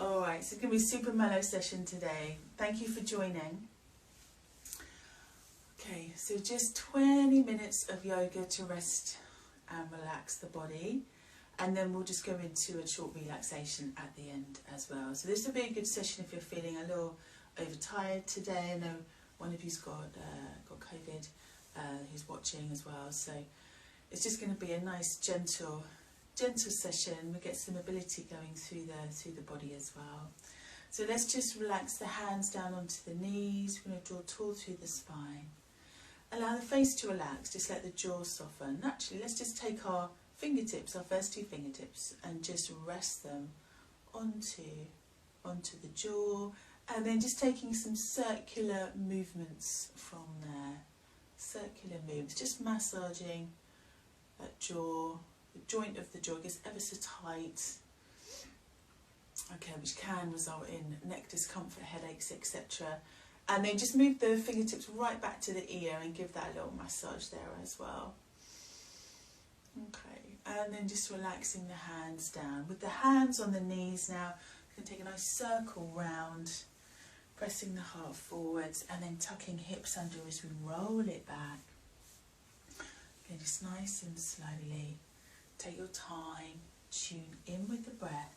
Alright, so it's going to be a super mellow session today. Thank you for joining. Okay, so just 20 minutes of yoga to rest and relax the body. And then we'll just go into a short relaxation at the end as well. So this will be a good session if you're feeling a little overtired today. I know one of you's got COVID, who's watching as well. So it's just going to be a nice gentle session. We get some mobility going through the body as well. So let's just relax the hands down onto the knees. We're going to draw tall through the spine. Allow the face to relax, just let the jaw soften. Naturally, let's just take our fingertips, our first two fingertips, and just rest them onto the jaw, and then just taking some circular movements from there. Circular movements, just massaging that jaw. The joint of the jaw gets ever so tight, okay, which can result in neck discomfort, headaches, etc. And then just move the fingertips right back to the ear and give that a little massage there as well. Okay, and then just relaxing the hands down. With the hands on the knees now, you can take a nice circle round, pressing the heart forwards and then tucking hips under as we roll it back. Okay, just nice and slowly. Take your time, tune in with the breath.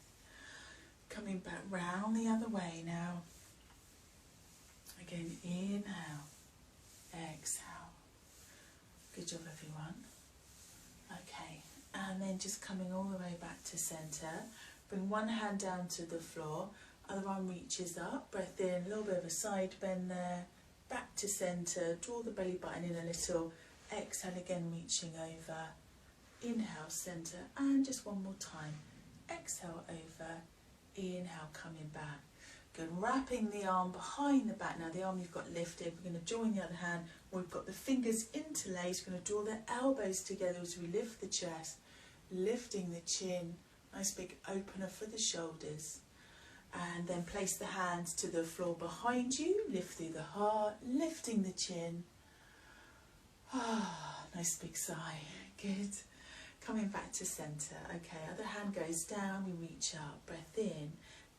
Coming back round the other way now. Again, inhale, exhale. Good job, everyone. Okay, and then just coming all the way back to centre. Bring one hand down to the floor, other arm reaches up. Breath in, a little bit of a side bend there. Back to centre, draw the belly button in a little. Exhale again, reaching over. Inhale, centre, and just one more time. Exhale over, inhale, coming back. Good, wrapping the arm behind the back. Now the arm you've got lifted, we're going to join the other hand. We've got the fingers interlaced. We're going to draw the elbows together as we lift the chest, lifting the chin. Nice big opener for the shoulders. And then place the hands to the floor behind you. Lift through the heart, lifting the chin. Ah, nice big sigh. Good. Coming back to centre. Okay, other hand goes down, we reach up. Breath in.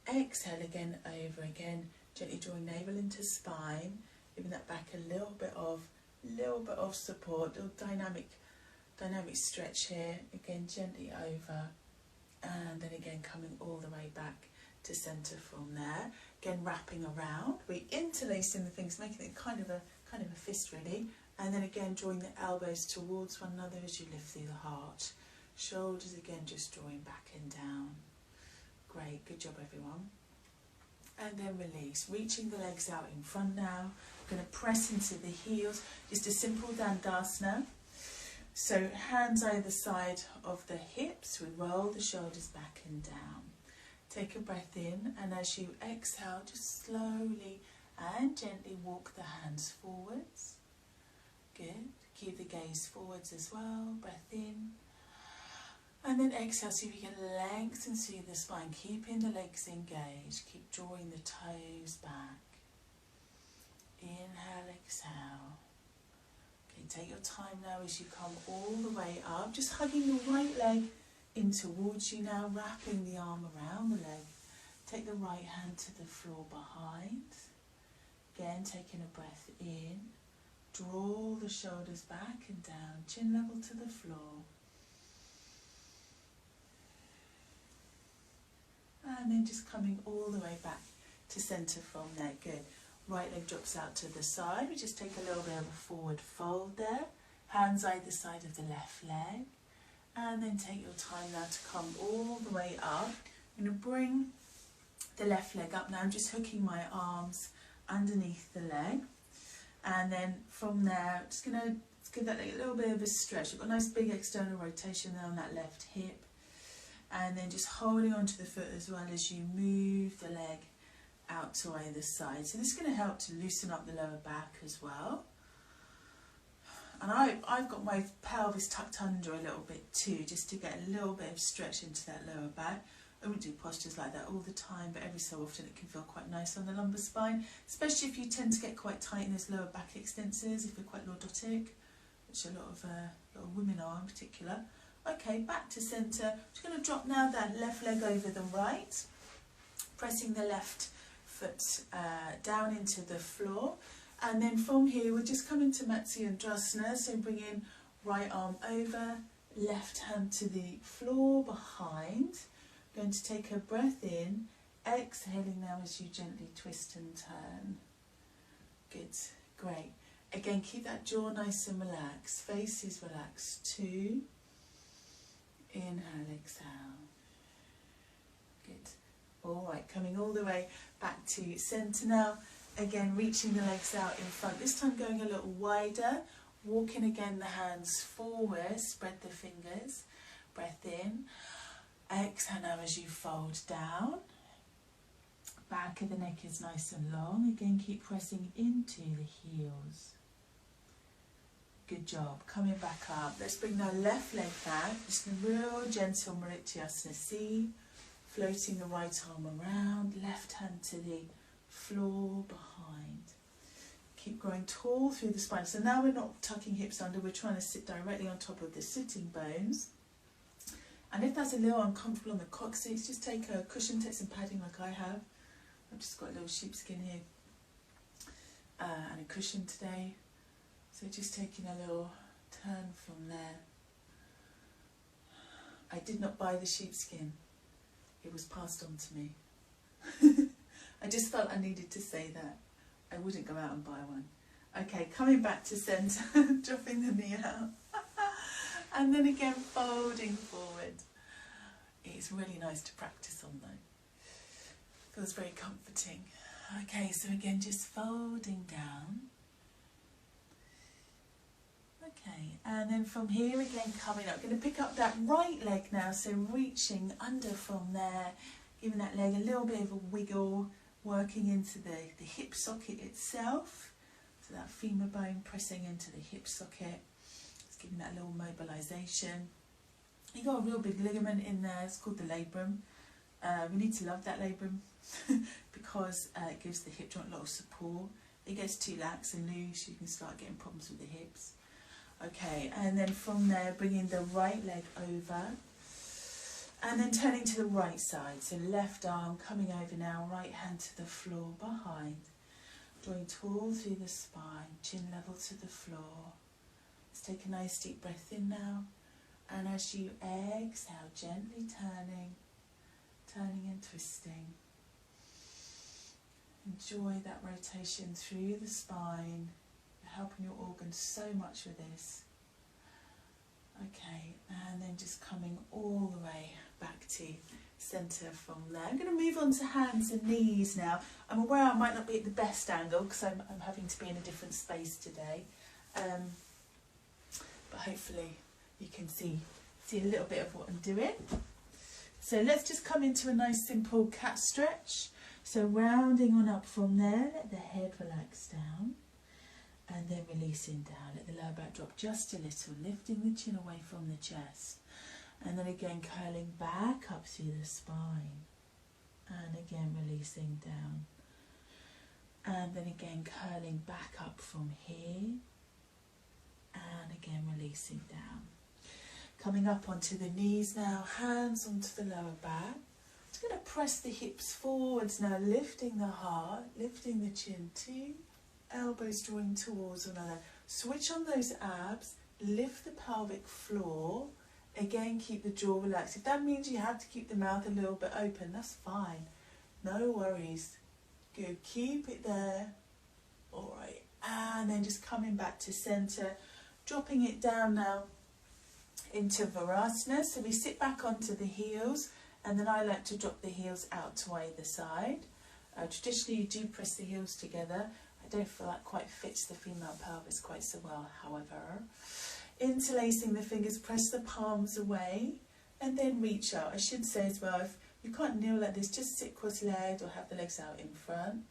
Exhale again, over again. Gently drawing navel into spine. Giving that back a little bit of support. Little dynamic stretch here. Again, gently over. And then again coming all the way back to centre from there. Again, wrapping around. We're interlacing the things, making it kind of a fist really. And then again, drawing the elbows towards one another as you lift through the heart. Shoulders again, just drawing back and down. Great, good job everyone. And then release, reaching the legs out in front now. We're going to press into the heels, just a simple Dandasana. So hands either side of the hips, we roll the shoulders back and down. Take a breath in, and as you exhale, just slowly and gently walk the hands forwards. Good. Keep the gaze forwards as well. Breath in. And then exhale, see if you can lengthen through the spine, keeping the legs engaged. Keep drawing the toes back. Inhale, exhale. Okay, take your time now as you come all the way up. Just hugging the right leg in towards you now, wrapping the arm around the leg. Take the right hand to the floor behind. Again, taking a breath in. Draw the shoulders back and down, chin level to the floor. And then just coming all the way back to centre from there. Good. Right leg drops out to the side. We just take a little bit of a forward fold there. Hands either side of the left leg. And then take your time now to come all the way up. I'm going to bring the left leg up now. I'm just hooking my arms underneath the leg. And then from there, I'm just going to give that leg a little bit of a stretch. We've got a nice big external rotation there on that left hip. And then just holding onto the foot as well as you move the leg out to either side. So this is going to help to loosen up the lower back as well. And I've got my pelvis tucked under a little bit too, just to get a little bit of stretch into that lower back. I wouldn't do postures like that all the time, but every so often it can feel quite nice on the lumbar spine, especially if you tend to get quite tight in those lower back extensors, if you're quite lordotic, which a lot of women are in particular. Okay, back to centre. Just going to drop now that left leg over the right. pressing the left foot down into the floor. And then from here, we're just coming to Matsyendrasana, so bringing right arm over, left hand to the floor behind. Going to take a breath in, exhaling now as you gently twist and turn. Good, great. Again, keep that jaw nice and relaxed, face is relaxed. 2, inhale, exhale. Good. All right, coming all the way back to centre now. Again, reaching the legs out in front, this time going a little wider, walking again the hands forward, spread the fingers, breath in, exhale now as you fold down, back of the neck is nice and long, again keep pressing into the heels. Good job, coming back up, let's bring the left leg back, just a real gentle Marityasana C, floating the right arm around, left hand to the floor behind. Keep growing tall through the spine. So now we're not tucking hips under, we're trying to sit directly on top of the sitting bones. And if that's a little uncomfortable on the coccyx, just take a cushion, take some padding like I have. I've just got a little sheepskin here and a cushion today. So just taking a little turn from there. I did not buy the sheepskin. It was passed on to me. I just felt I needed to say that. I wouldn't go out and buy one. Okay, coming back to centre, dropping the knee out. And then again, folding forward. It's really nice to practice on though. Feels very comforting. Okay, so again, just folding down. Okay, and then from here again, coming up. Going to pick up that right leg now, so reaching under from there, giving that leg a little bit of a wiggle, working into the hip socket itself, so that femur bone pressing into the hip socket, it's giving that little mobilisation. You've got a real big ligament in there, it's called the labrum. We need to love that labrum because it gives the hip joint a lot of support. If it gets too lax and loose, you can start getting problems with the hips. Okay, and then from there, bringing the right leg over, and then turning to the right side, so left arm coming over now, right hand to the floor behind, drawing tall through the spine, chin level to the floor. Let's take a nice deep breath in now, and as you exhale, gently turning and twisting. Enjoy that rotation through the spine. You're helping your organs so much with this. Okay, and then just coming all the way back to centre from there. I'm going to move on to hands and knees now. I'm aware I might not be at the best angle because I'm having to be in a different space today. But hopefully you can see a little bit of what I'm doing. So let's just come into a nice simple cat stretch. So rounding on up from there, let the head relax down. And then releasing down, let the lower back drop just a little, lifting the chin away from the chest. And then again curling back up through the spine. And again releasing down. And then again curling back up from here. And again releasing down. Coming up onto the knees now, hands onto the lower back. Just going to press the hips forwards now, lifting the heart, lifting the chin too. Elbows drawing towards one another. Switch on those abs, lift the pelvic floor. Again, keep the jaw relaxed. If that means you have to keep the mouth a little bit open, that's fine. No worries. Good, keep it there. All right, and then just coming back to centre, dropping it down now into Virasana. So we sit back onto the heels, and then I like to drop the heels out to either side. Traditionally, you do press the heels together. I don't feel that quite fits the female pelvis quite so well, however. Interlacing the fingers, press the palms away and then reach out. I should say as well, if you can't kneel like this, just sit cross-legged or have the legs out in front.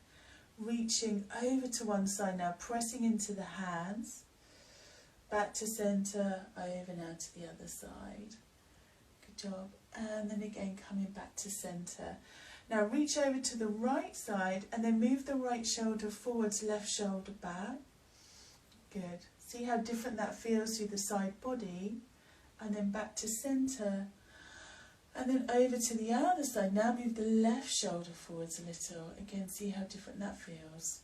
Reaching over to one side now, pressing into the hands. Back to centre, over now to the other side. Good job. And then again coming back to centre. Now reach over to the right side and then move the right shoulder forwards, left shoulder back. Good. See how different that feels through the side body. And then back to centre. And then over to the other side. Now move the left shoulder forwards a little. Again, see how different that feels.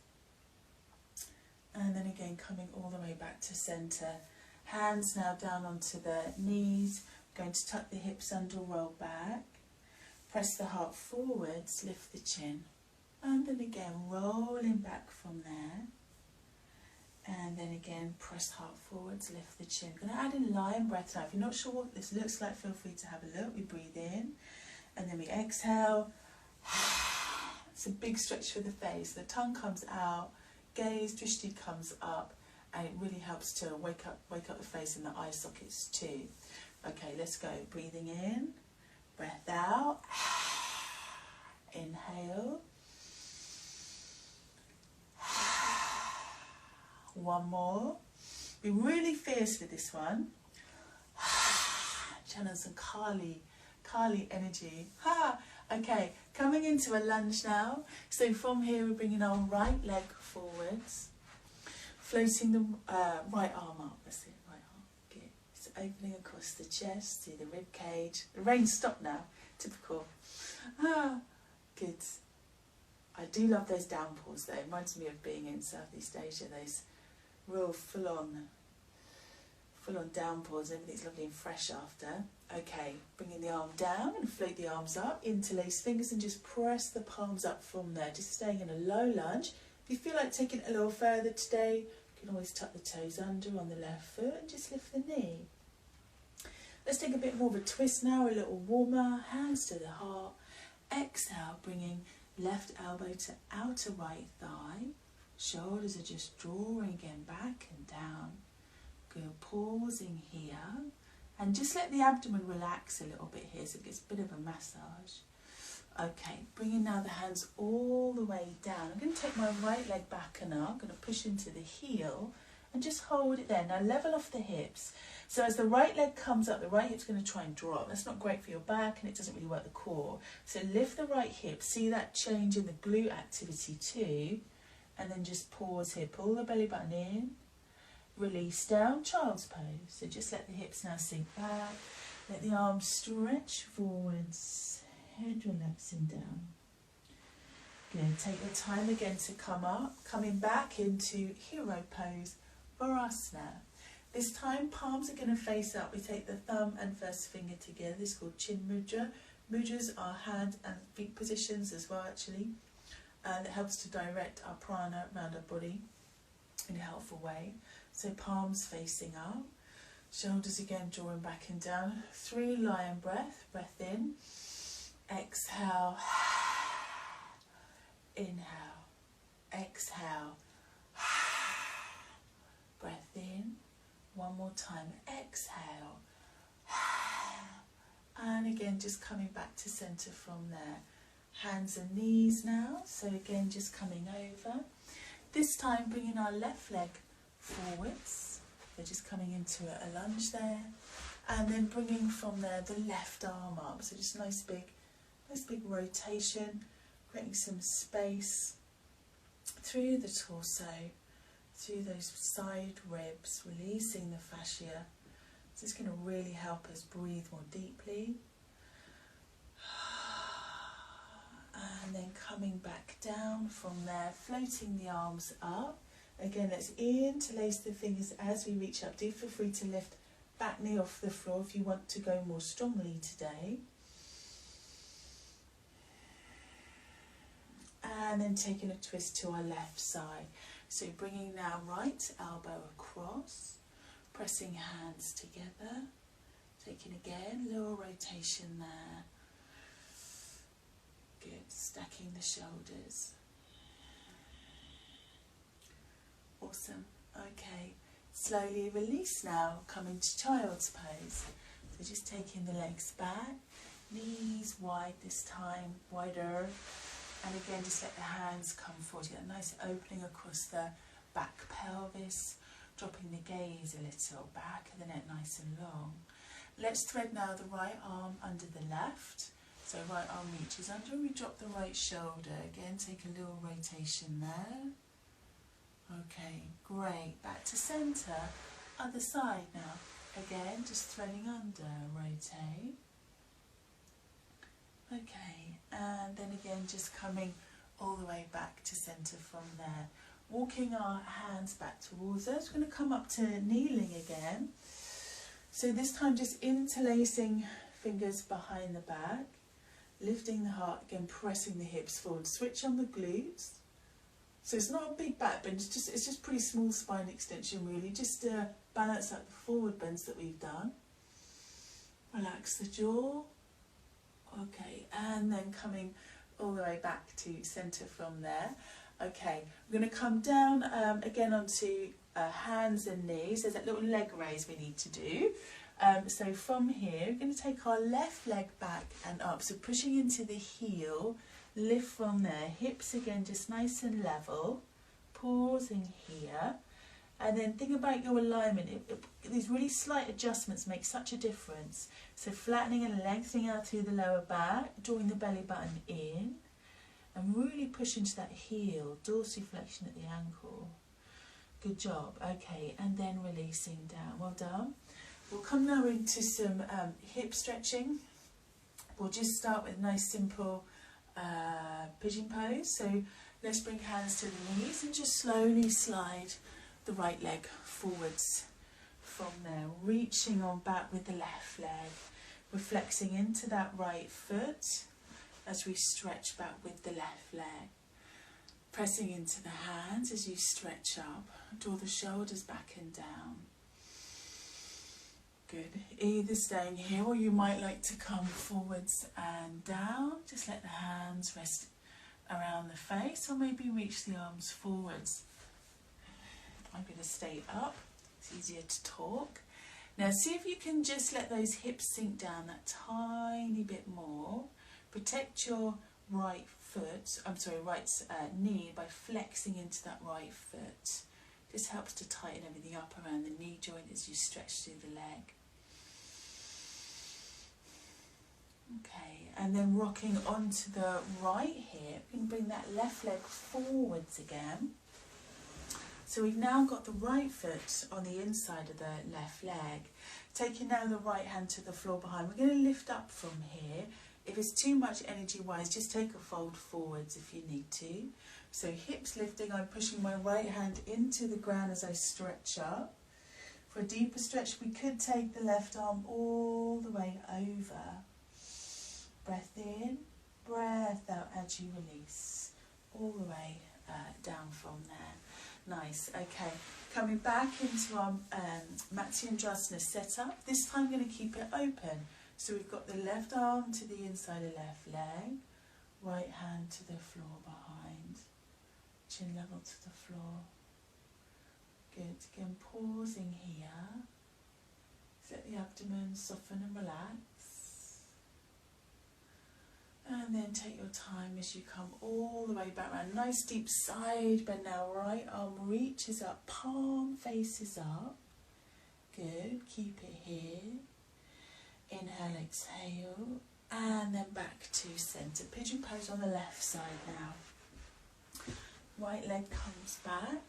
And then again, coming all the way back to centre. Hands now down onto the knees. Going to tuck the hips under, roll back. Press the heart forwards, lift the chin. And then again, rolling back from there. And then again, press heart forwards, lift the chin. I'm going to add in lion breath now. If you're not sure what this looks like, feel free to have a look. We breathe in and then we exhale. It's a big stretch for the face. The tongue comes out, gaze, drishti comes up, and it really helps to wake up the face and the eye sockets too. Okay, let's go. Breathing in, breath out. Inhale. One more. Be really fierce with this one. Channel some Kali energy. Okay, coming into a lunge now. So from here we're bringing our right leg forwards, floating the right arm up. That's it, right arm. Good. It's opening across the chest, through the rib cage. The rain stopped now. Typical. Good. I do love those downpours though. It reminds me of being in Southeast Asia. Those real full-on downpours. Everything's lovely and fresh after. Okay, bringing the arm down and float the arms up, interlace fingers and just press the palms up from there, just staying in a low lunge. If you feel like taking it a little further today, you can always tuck the toes under on the left foot and just lift the knee. Let's take a bit more of a twist now, a little warmer, hands to the heart. Exhale, bringing left elbow to outer right thigh. Shoulders are just drawing again back and down. Good, pausing here. And just let the abdomen relax a little bit here so it gets a bit of a massage. Okay, bringing now the hands all the way down. I'm going to take my right leg back and up. I'm going to push into the heel and just hold it there. Now level off the hips. So as the right leg comes up, the right hip's going to try and drop. That's not great for your back and it doesn't really work the core. So lift the right hip. See that change in the glute activity too. And then just pause here. Pull the belly button in. Release down, child's pose. So just let the hips now sink back. Let the arms stretch forwards. Head relaxing down. Good. Take your time again to come up. Coming back into hero pose, Varasana. This time palms are going to face up. We take the thumb and first finger together. This is called Chin Mudra. Mudras are hand and feet positions as well actually. And it helps to direct our prana around our body in a helpful way. So palms facing up, shoulders again drawing back and down. 3 lion breath in, exhale, inhale, exhale, breath in, one more time, exhale, and again just coming back to centre from there. Hands and knees now, so again just coming over. This time bringing our left leg forwards, so just coming into a lunge there, and then bringing from there the left arm up, so just nice big rotation, creating some space through the torso, through those side ribs, releasing the fascia. This is going to really help us breathe more deeply. And then coming back down from there, floating the arms up. Again, let's interlace the fingers as we reach up. Do feel free to lift back knee off the floor if you want to go more strongly today. And then taking a twist to our left side. So bringing now right elbow across, pressing hands together, taking again, little rotation there. Good, stacking the shoulders. Awesome. Okay, slowly release now, coming to child's pose. So just taking the legs back, knees wide this time, wider. And again, just let the hands come forward. You get a nice opening across the back pelvis, dropping the gaze a little, back of the neck nice and long. Let's thread now the right arm under the left. So right arm reaches under, we drop the right shoulder. Again, take a little rotation there. Okay, great. Back to centre. Other side now. Again, just threading under, rotate. Okay, and then again just coming all the way back to centre from there. Walking our hands back towards us. We're going to come up to kneeling again. So this time just interlacing fingers behind the back, lifting the heart, again pressing the hips forward. Switch on the glutes. So it's not a big back bend, it's just pretty small spine extension really, just to balance out the forward bends that we've done. Relax the jaw. Okay, and then coming all the way back to centre from there. Okay, we're going to come down again onto hands and knees. There's that little leg raise we need to do. So from here, we're going to take our left leg back and up. So pushing into the heel, lift from there. Hips again just nice and level. Pausing here. And then think about your alignment. These really slight adjustments make such a difference. So flattening and lengthening out through the lower back, drawing the belly button in. And really push into that heel, dorsiflexion at the ankle. Good job. Okay, and then releasing down. Well done. We'll come now into some hip stretching. We'll just start with a nice simple pigeon pose. So let's bring hands to the knees and just slowly slide the right leg forwards from there. Reaching on back with the left leg. We're flexing into that right foot as we stretch back with the left leg. Pressing into the hands as you stretch up. Draw the shoulders back and down. Good. Either staying here or you might like to come forwards and down. Just let the hands rest around the face or maybe reach the arms forwards. I'm going to stay up. It's easier to talk. Now see if you can just let those hips sink down that tiny bit more. Protect your right knee by flexing into that right foot. This helps to tighten everything up around the knee joint as you stretch through the leg. Okay, and then rocking onto the right hip, you can bring that left leg forwards again. So we've now got the right foot on the inside of the left leg. Taking now the right hand to the floor behind. We're going to lift up from here. If it's too much energy-wise, just take a fold forwards if you need to. So hips lifting, I'm pushing my right hand into the ground as I stretch up. For a deeper stretch, we could take the left arm all the way over. Breath in, breath out as you release. All the way down from there. Nice, okay. Coming back into our Matsyendrasana setup. This time I'm going to keep it open. So we've got the left arm to the inside of left leg, right hand to the floor behind, chin level to the floor. Good, again pausing here, let the abdomen soften and relax. And then take your time as you come all the way back around. Nice deep side bend now, right arm reaches up, palm faces up. Good, keep it here. Inhale, exhale, and then back to centre. Pigeon pose on the left side now. Right leg comes back.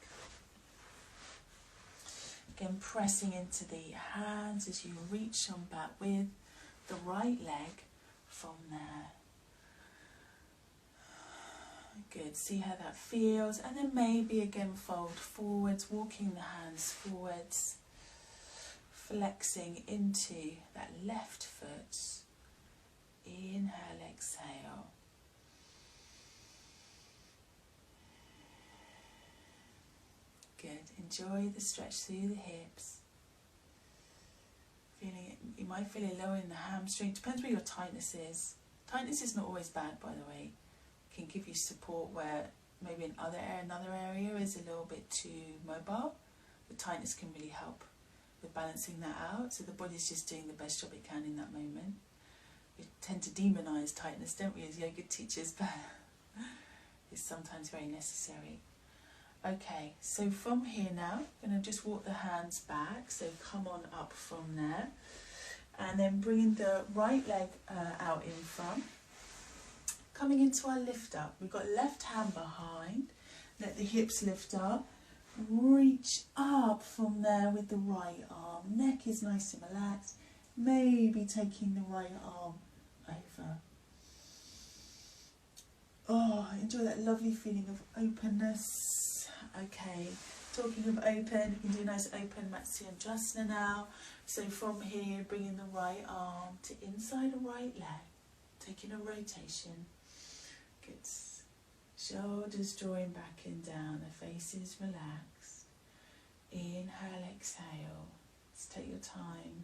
Again, pressing into the hands as you reach on back with the right leg from there. Good, see how that feels. And then maybe again fold forwards, walking the hands forwards. Flexing into that left foot. Inhale, exhale. Good. Enjoy the stretch through the hips. Feeling it, you might feel it lower in the hamstring. Depends where your tightness is. Tightness is not always bad, by the way. It can give you support where maybe another area is a little bit too mobile. The tightness can really help with balancing that out, so the body's just doing the best job it can in that moment. We tend to demonise tightness, don't we, as yoga teachers, but it's sometimes very necessary. Okay, so from here now, I'm going to just walk the hands back, so come on up from there, and then bringing the right leg out in front. Coming into our lift up, we've got left hand behind, let the hips lift up. Reach up from there with the right arm. Neck is nice and relaxed. Maybe taking the right arm over. Oh, enjoy that lovely feeling of openness. Okay, talking of open, you can do a nice open Matsyasana now. So from here, bringing the right arm to inside the right leg, taking a rotation. Good. Shoulders drawing back and down, the face is relaxed. Inhale, exhale. Let's take your time.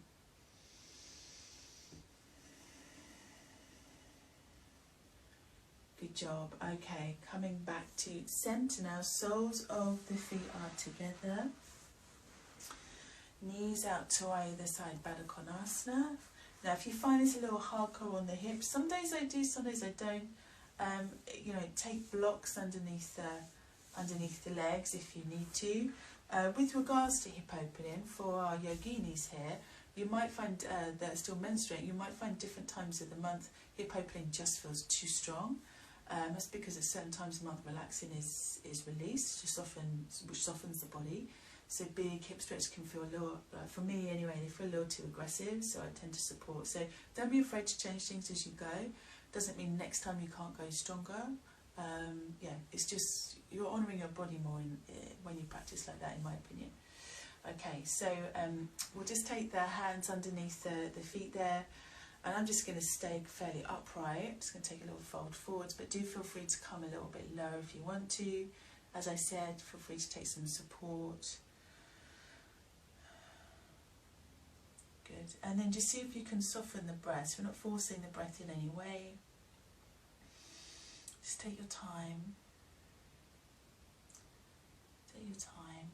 Good job. Okay, coming back to centre now. Soles of the feet are together. Knees out to either side, Baddha Konasana. Now, if you find this a little hardcore on the hips, some days I do, some days I don't. You know, take blocks underneath the legs if you need to. With regards to hip opening, for our yoginis here, you might find that are still menstruating, you might find different times of the month hip opening just feels too strong. That's because at certain times of the month relaxing is released, which softens the body. So big hip stretch can feel a little, for me anyway, they feel a little too aggressive, so I tend to support. So don't be afraid to change things as you go. Doesn't mean next time you can't go stronger. Yeah, it's just you're honouring your body more when you practice like that, in my opinion. Okay, so we'll just take the hands underneath the feet there, and I'm just going to stay fairly upright. I'm just going to take a little fold forwards, but do feel free to come a little bit lower if you want to. As I said, feel free to take some support. Good, and then just see if you can soften the breath. We're not forcing the breath in any way. Just take your time. Take your time.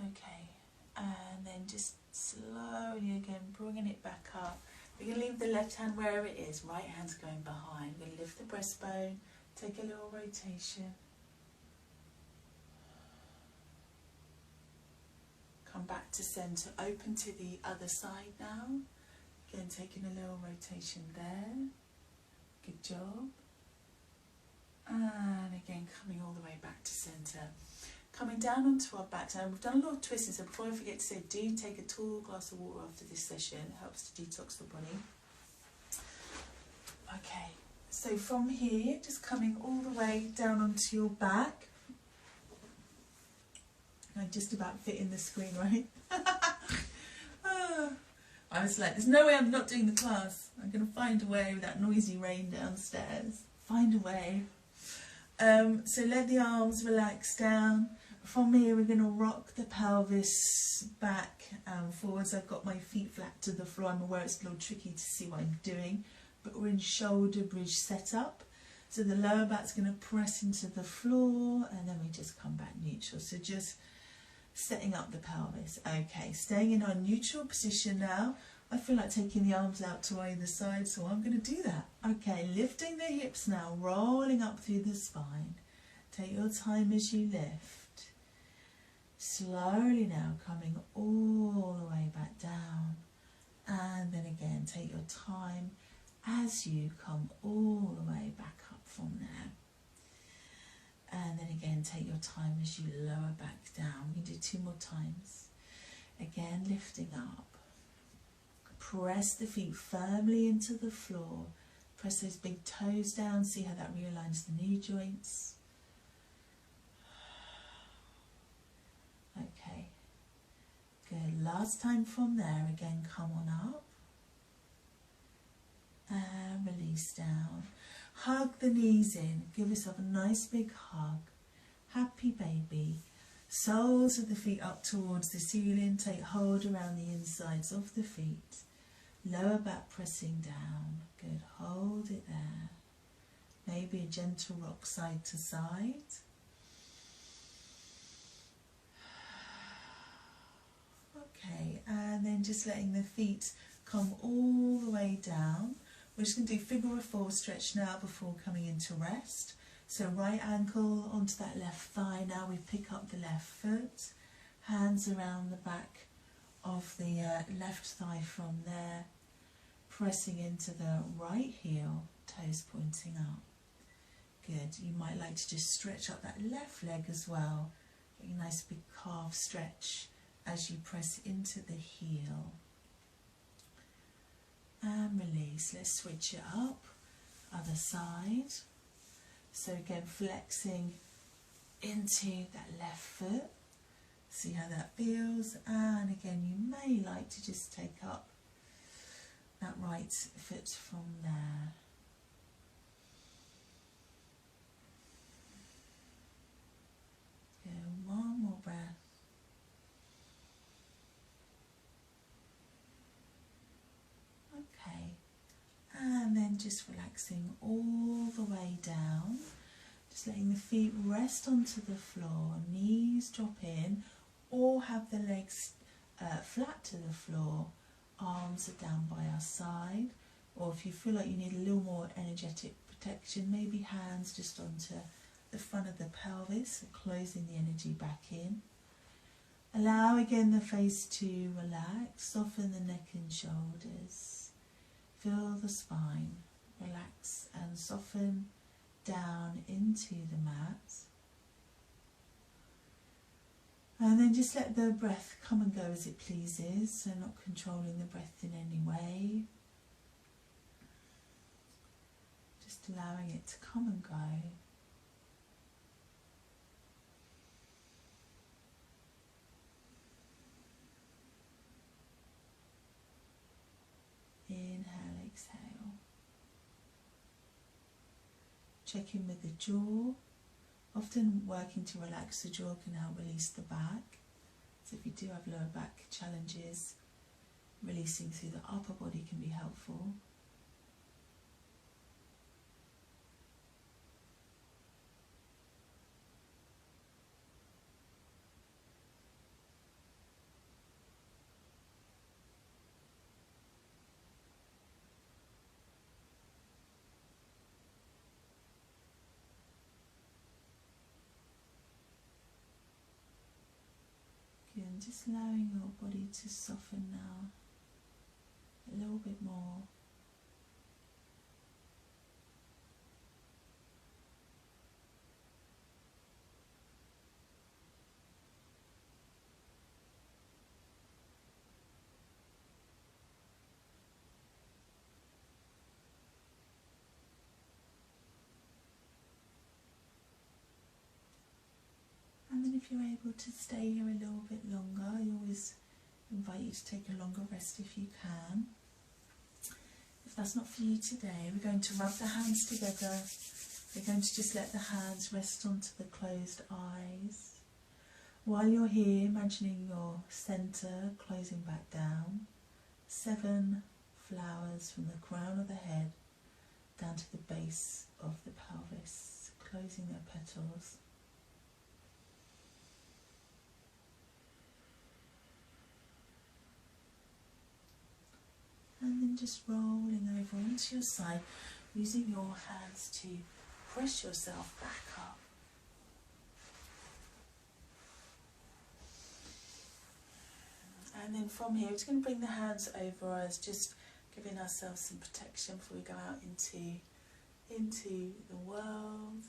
Okay, and then just slowly again bringing it back up. We're going to leave the left hand wherever it is, right hand's going behind. We're going to lift the breastbone, take a little rotation. Come back to centre, open to the other side now. Again, taking a little rotation there. Good job. And again, coming all the way back to centre. Coming down onto our backs. Now, we've done a lot of twisting, so before I forget to say, do take a tall glass of water after this session. It helps to detox the body. Okay, so from here, just coming all the way down onto your back. I just about fit in the screen, right? I was like, there's no way I'm not doing the class. I'm going to find a way with that noisy rain downstairs. Find a way. So let the arms relax down. From here, we're going to rock the pelvis back and forwards. I've got my feet flat to the floor. I'm aware it's a little tricky to see what I'm doing, but we're in shoulder bridge setup. So the lower back's going to press into the floor, and then we just come back neutral. So just setting up the pelvis. Okay, staying in our neutral position now. I feel like taking the arms out to either side, so I'm going to do that. Okay, lifting the hips now, rolling up through the spine. Take your time as you lift. Slowly now coming all the way back down. And then again, take your time as you come all the way back up from there. And then again, take your time as you lower back down. We do 2 more times. Again, lifting up. Press the feet firmly into the floor. Press those big toes down. See how that realigns the knee joints. Okay. Good. Last time from there. Again, come on up. And release down. Hug the knees in. Give yourself a nice big hug. Happy baby. Soles of the feet up towards the ceiling. Take hold around the insides of the feet. Lower back pressing down. Good. Hold it there. Maybe a gentle rock side to side. Okay. And then just letting the feet come all the way down. We're just going to do figure of 4 stretch now before coming into rest. So right ankle onto that left thigh. Now we pick up the left foot. Hands around the back of the left thigh from there. Pressing into the right heel. Toes pointing up. Good. You might like to just stretch up that left leg as well. Get a nice big calf stretch as you press into the heel. And release. Let's switch it up. Other side. So again, flexing into that left foot. See how that feels. And again, you may like to just take up that right foot from there. Good. One more breath. Okay. And then just relaxing all the way down. Just letting the feet rest onto the floor, knees drop in, or have the legs flat to the floor, arms are down by our side, or if you feel like you need a little more energetic protection, maybe hands just onto the front of the pelvis, closing the energy back in. Allow again the face to relax, soften the neck and shoulders, feel the spine, relax and soften down into the mat. And then just let the breath come and go as it pleases, so not controlling the breath in any way. Just allowing it to come and go. Inhale, exhale. Check in with the jaw. Often working to relax the jaw can help release the back. So if you do have lower back challenges, releasing through the upper body can be helpful. And just allowing your body to soften now a little bit more. And then if you're able to stay here a little bit longer, I always invite you to take a longer rest if you can. If that's not for you today, we're going to rub the hands together. We're going to just let the hands rest onto the closed eyes. While you're here, imagining your centre closing back down. 7 flowers from the crown of the head down to the base of the pelvis, closing their petals. And then just rolling over onto your side, using your hands to press yourself back up. And then from here, we're just going to bring the hands over us, just giving ourselves some protection before we go out into the world.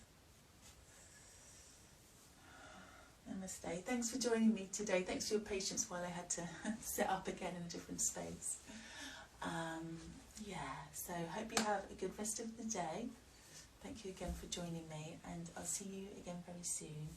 Namaste. Thanks for joining me today. Thanks for your patience while I had to set up again in a different space. So hope you have a good rest of the day. Thank you again for joining me, and I'll see you again very soon.